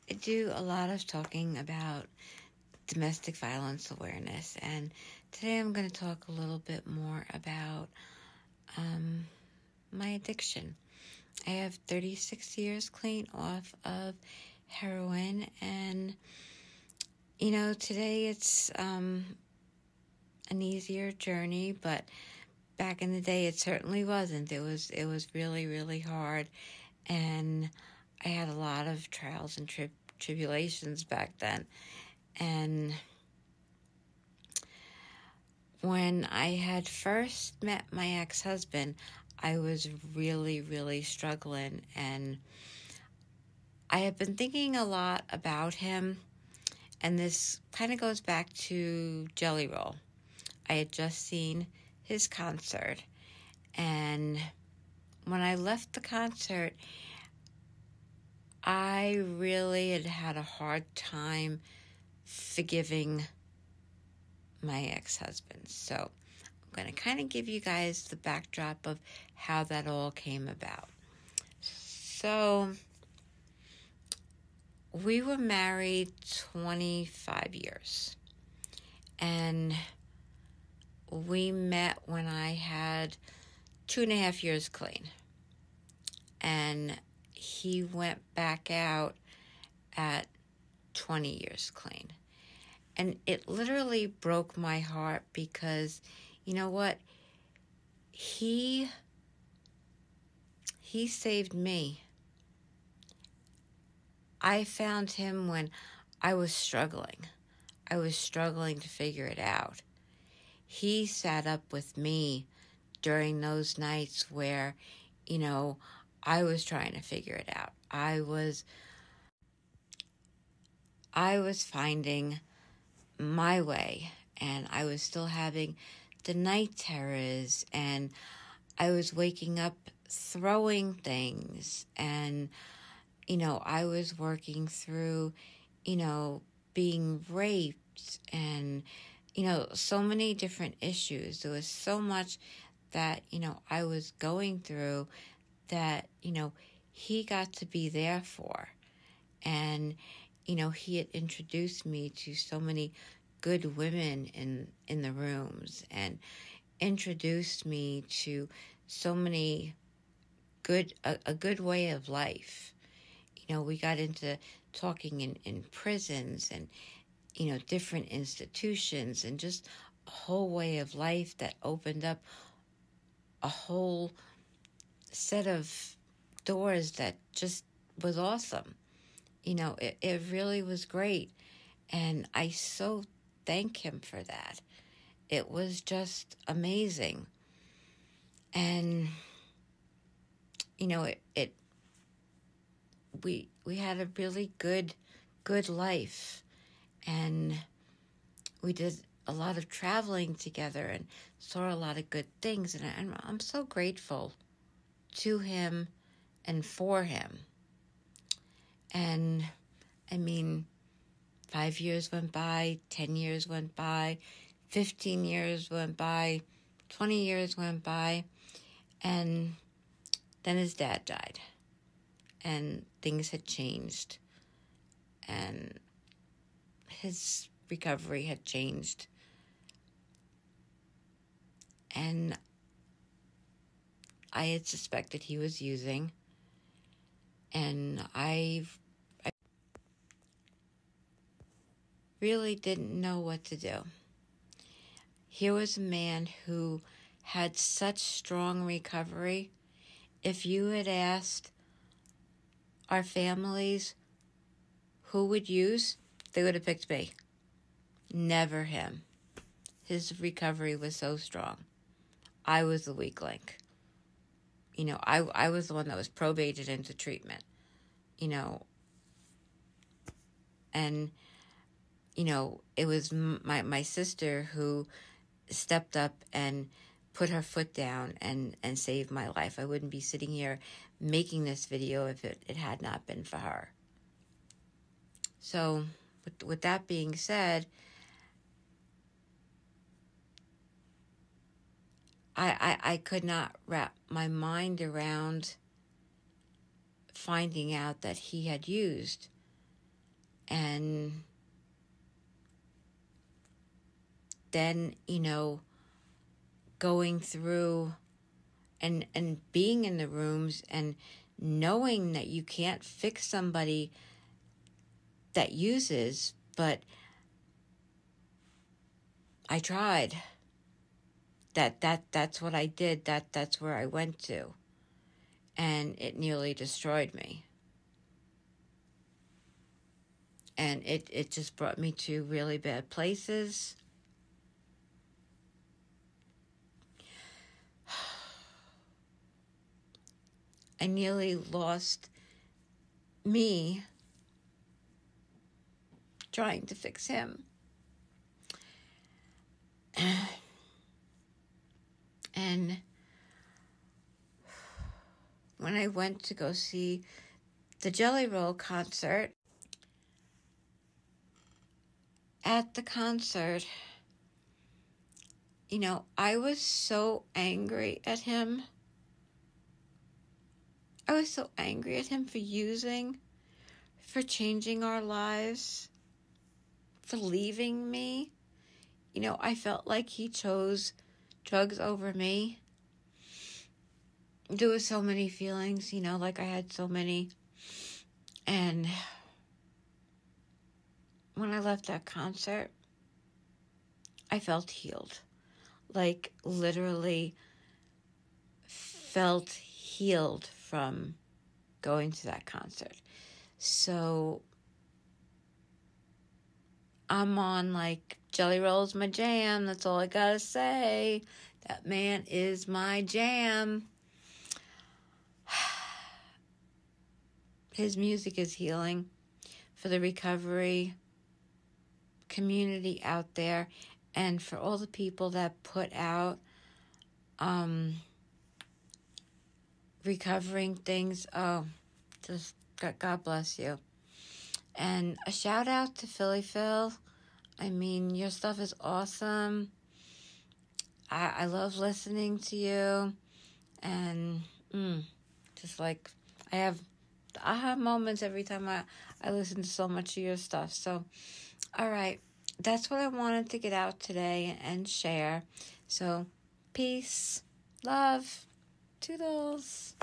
I do a lot of talking about domestic violence awareness, and today I'm going to talk a little bit more about my addiction. I have 36 years clean off of heroin, and today it's an easier journey, but back in the day it certainly wasn't. It was really, really hard, and I had a lot of trials and tribulations back then. And when I had first met my ex-husband, I was really, really struggling, and I have been thinking a lot about him, and this kind of goes back to Jelly Roll. I had just seen his concert, and when I left the concert, I really had a hard time forgiving my ex-husband. So I'm going to kind of give you guys the backdrop of how that all came about. So we were married 25 years, and we met when I had 2.5 years clean, and he went back out at 20 years clean. And it literally broke my heart because, you know what? He saved me. I found him when I was struggling. I was struggling to figure it out. He sat up with me during those nights where, I was trying to figure it out. I was finding my way, and I was still having the night terrors, and I was waking up throwing things, and I was working through being raped, and so many different issues. There was so much that I was going through that he got to be there for. And he had introduced me to so many good women in the rooms, and introduced me to so many a good way of life. We got into talking in prisons and different institutions, and just a whole way of life that opened up a whole set of doors that just was awesome. It really was great. And I so thank him for that. It was just amazing. And, we had a really good life. And we did a lot of traveling together and saw a lot of good things. And I'm so grateful to him and for him. And 5 years went by, 10 years went by, 15 years went by, 20 years went by, and then his dad died, and things had changed, and his recovery had changed, and I had suspected he was using, and I really didn't know what to do. Here was a man who had such strong recovery. If you had asked our families who would use, they would have picked me. Never him. His recovery was so strong. I was the weak link. I was the one that was probated into treatment. And it was my sister who stepped up and put her foot down and saved my life. I wouldn't be sitting here making this video if it had not been for her. So with that being said, I could not wrap my mind around finding out that he had used. And then, going through and being in the rooms and knowing that you can't fix somebody that uses, but I tried. That's what I did. That's where I went to. And it nearly destroyed me. And it just brought me to really bad places. I nearly lost me trying to fix him. And when I went to go see the Jelly Roll concert, at the concert, I was so angry at him. I was so angry at him for using, for changing our lives, for leaving me. I felt like he chose drugs over me. There were so many feelings, like I had so many. And when I left that concert, I felt healed. Like, literally felt healed from going to that concert. So I'm on, like, Jelly Roll's my jam. That's all I gotta say. That man is my jam. His music is healing for the recovery community out there, and for all the people that put out recovering things. Oh, just God bless you. And a shout out to Philly Phil. I mean, your stuff is awesome. I love listening to you. And just like, I have aha moments every time I listen to so much of your stuff. So, all right. That's what I wanted to get out today and share. So, peace, love, toodles.